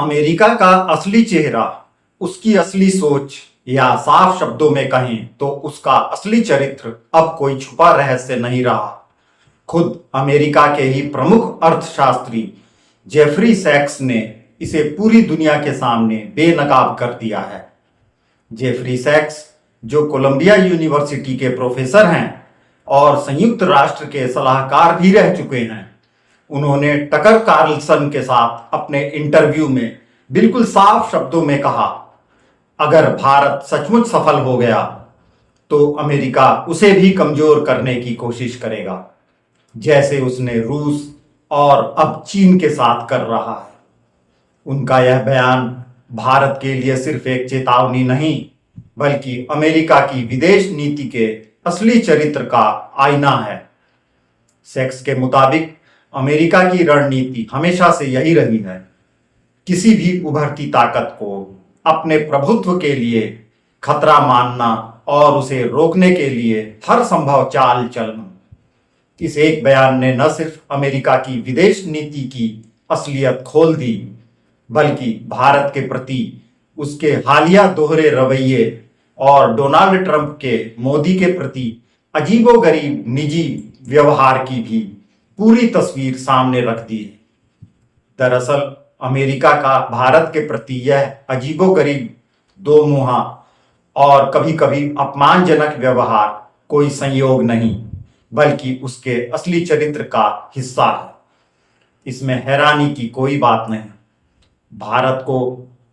America का असली चेहरा, उसकी असली सोच, या साफ शब्दों में कहें तो उसका असली चरित्र अब कोई छुपा रहस्य नहीं रहा। खुद अमेरिका के ही प्रमुख अर्थशास्त्री जेफरी सैक्स ने इसे पूरी दुनिया के सामने बेनकाब कर दिया है। जेफरी सैक्स, जो कोलंबिया यूनिवर्सिटी के प्रोफेसर हैं और संयुक्त राष्ट्र के सलाहकार भी रह चुके हैं, उन्होंने टकर कार्लसन के साथ अपने इंटरव्यू में बिल्कुल साफ शब्दों में कहा, अगर भारत सचमुच सफल हो गया तो अमेरिका उसे भी कमजोर करने की कोशिश करेगा, जैसे उसने रूस और अब चीन के साथ कर रहा है। उनका यह बयान भारत के लिए सिर्फ एक चेतावनी नहीं, बल्कि अमेरिका की विदेश नीति के असली चरित्र का आईना है। सेक्स के मुताबिक अमेरिका की रणनीति हमेशा से यही रही है, किसी भी उभरती ताकत को अपने प्रभुत्व के लिए खतरा मानना और उसे रोकने के लिए हर संभव चाल चलना। इस एक बयान ने न सिर्फ अमेरिका की विदेश नीति की असलियत खोल दी, बल्कि भारत के प्रति उसके हालिया दोहरे रवैये और डोनाल्ड ट्रंप के मोदी के प्रति अजीबोगरीब निजी व्यवहार की भी पूरी तस्वीर सामने रख दी है। दरअसल अमेरिका का भारत के प्रति यह अजीबोगरीब, दो मुहा और कभी कभी अपमानजनक व्यवहार कोई संयोग नहीं, बल्कि उसके असली चरित्र का हिस्सा है। इसमें हैरानी की कोई बात नहीं। भारत को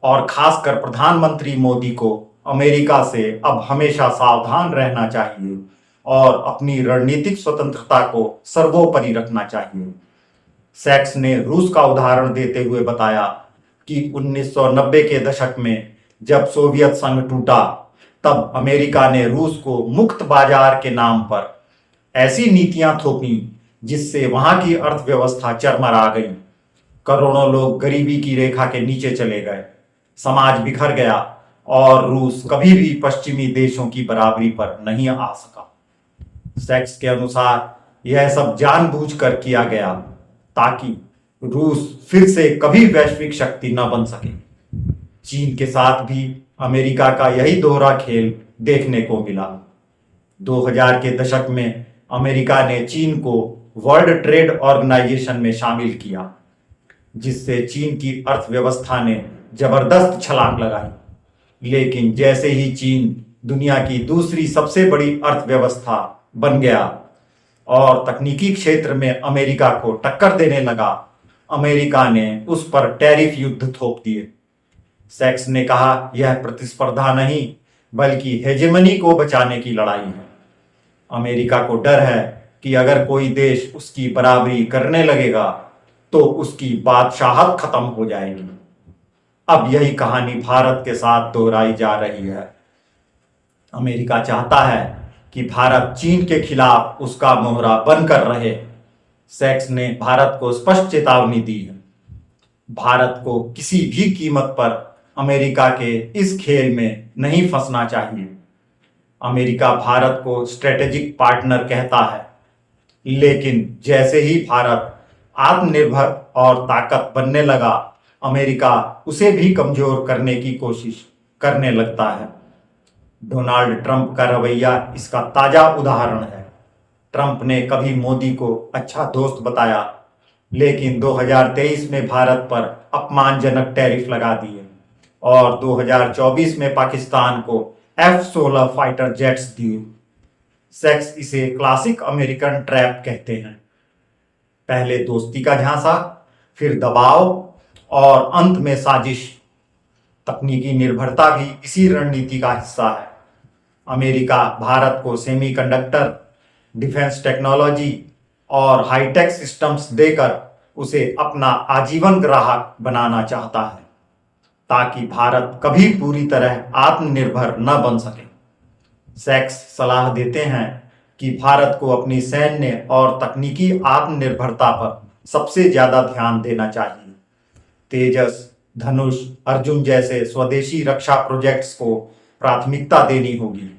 और खासकर प्रधानमंत्री मोदी को अमेरिका से अब हमेशा सावधान रहना चाहिए और अपनी रणनीतिक स्वतंत्रता को सर्वोपरि रखना चाहिए। सैक्स ने रूस का उदाहरण देते हुए बताया कि 1990 के दशक में जब सोवियत संघ टूटा, तब अमेरिका ने रूस को मुक्त बाजार के नाम पर ऐसी नीतियां थोपी जिससे वहां की अर्थव्यवस्था चरमरा गई। करोड़ों लोग गरीबी की रेखा के नीचे चले गए, समाज बिखर गया और रूस कभी भी पश्चिमी देशों की बराबरी पर नहीं आ सका। सैक्स के अनुसार यह सब जानबूझकर किया गया ताकि रूस फिर से कभी वैश्विक शक्ति न बन सके। चीन के साथ भी अमेरिका का यही दोहरा खेल देखने को मिला। 2000 के दशक में अमेरिका ने चीन को वर्ल्ड ट्रेड ऑर्गेनाइजेशन में शामिल किया, जिससे चीन की अर्थव्यवस्था ने जबरदस्त छलांग लगाई। लेकिन जैसे ही चीन दुनिया की दूसरी सबसे बड़ी अर्थव्यवस्था बन गया और तकनीकी क्षेत्र में अमेरिका को टक्कर देने लगा, अमेरिका ने उस पर टैरिफ युद्ध थोप दिए। सैक्स ने कहा, यह प्रतिस्पर्धा नहीं बल्कि हेजेमनी को बचाने की लड़ाई है। अमेरिका को डर है कि अगर कोई देश उसकी बराबरी करने लगेगा तो उसकी बादशाहत खत्म हो जाएगी। अब यही कहानी भारत के साथ दोहराई जा रही है। अमेरिका चाहता है कि भारत चीन के खिलाफ उसका मोहरा बनकर रहे। सैक्स ने भारत को स्पष्ट चेतावनी दी है। भारत को किसी भी कीमत पर अमेरिका के इस खेल में नहीं फंसना चाहिए। अमेरिका भारत को स्ट्रेटेजिक पार्टनर कहता है, लेकिन जैसे ही भारत आत्मनिर्भर और ताकत बनने लगा, अमेरिका उसे भी कमजोर करने की कोशिश करने लगता है। डोनाल्ड ट्रंप का रवैया इसका ताजा उदाहरण है। ट्रंप ने कभी मोदी को अच्छा दोस्त बताया, लेकिन 2023 में भारत पर अपमानजनक टैरिफ लगा दिए और 2024 में पाकिस्तान को F-16 फाइटर जेट्स दिए। सैक्स इसे क्लासिक अमेरिकन ट्रैप कहते हैं। पहले दोस्ती का झांसा, फिर दबाव और अंत में साजिश। तकनीकी निर्भरता भी इसी रणनीति का हिस्सा है। अमेरिका भारत को सेमीकंडक्टर, डिफेंस टेक्नोलॉजी और हाईटेक सिस्टम्स देकर उसे अपना आजीवन ग्राहक बनाना चाहता है, ताकि भारत कभी पूरी तरह आत्मनिर्भर न बन सके। सैक्स सलाह देते हैं कि भारत को अपनी सैन्य और तकनीकी आत्मनिर्भरता पर सबसे ज्यादा ध्यान देना चाहिए। तेजस, धनुष, अर्जुन जैसे स्वदेशी रक्षा प्रोजेक्ट्स को प्राथमिकता देनी होगी।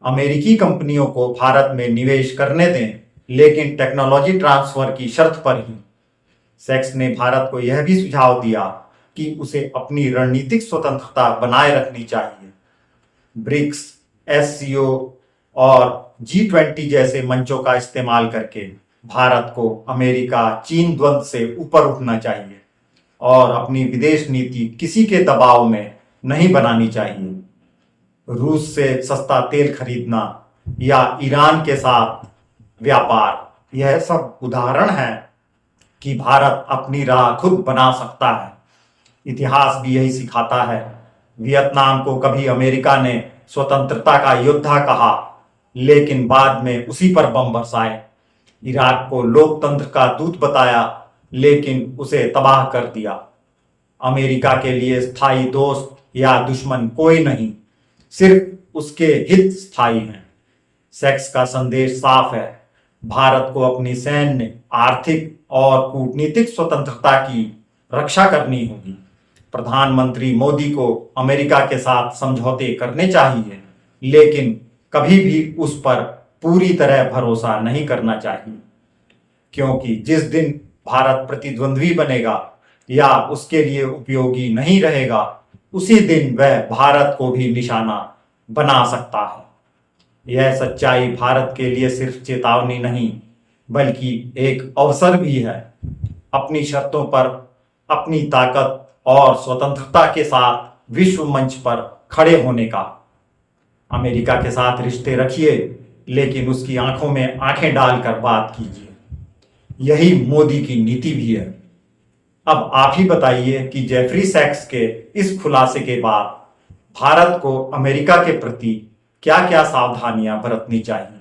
अमेरिकी कंपनियों को भारत में निवेश करने दें, लेकिन टेक्नोलॉजी ट्रांसफर की शर्त पर ही। सैक्स ने भारत को यह भी सुझाव दिया कि उसे अपनी रणनीतिक स्वतंत्रता बनाए रखनी चाहिए। ब्रिक्स, एससीओ और G20 जैसे मंचों का इस्तेमाल करके भारत को अमेरिका चीन द्वंद्व से ऊपर उठना चाहिए और अपनी विदेश नीति किसी के दबाव में नहीं बनानी चाहिए। रूस से सस्ता तेल खरीदना या ईरान के साथ व्यापार, यह सब उदाहरण है कि भारत अपनी राह खुद बना सकता है। इतिहास भी यही सिखाता है। वियतनाम को कभी अमेरिका ने स्वतंत्रता का योद्धा कहा, लेकिन बाद में उसी पर बम बरसाए। इराक को लोकतंत्र का दूत बताया, लेकिन उसे तबाह कर दिया। अमेरिका के लिए स्थायी दोस्त या दुश्मन कोई नहीं, सिर्फ उसके हित स्थायी हैं। सेक्स का संदेश साफ है, भारत को अपनी सैन्य, आर्थिक और कूटनीतिक स्वतंत्रता की रक्षा करनी होगी। प्रधानमंत्री मोदी को अमेरिका के साथ समझौते करने चाहिए, लेकिन कभी भी उस पर पूरी तरह भरोसा नहीं करना चाहिए, क्योंकि जिस दिन भारत प्रतिद्वंद्वी बनेगा या उसके लिए उपयोगी नहीं रहेगा, उसी दिन वह भारत को भी निशाना बना सकता है। यह सच्चाई भारत के लिए सिर्फ चेतावनी नहीं, बल्कि एक अवसर भी है अपनी शर्तों पर, अपनी ताकत और स्वतंत्रता के साथ विश्व मंच पर खड़े होने का। अमेरिका के साथ रिश्ते रखिए, लेकिन उसकी आंखों में आंखें डालकर बात कीजिए। यही मोदी की नीति भी है। अब आप ही बताइए कि जेफरी सैक्स के इस खुलासे के बाद भारत को अमेरिका के प्रति क्या क्या सावधानियां बरतनी चाहिए।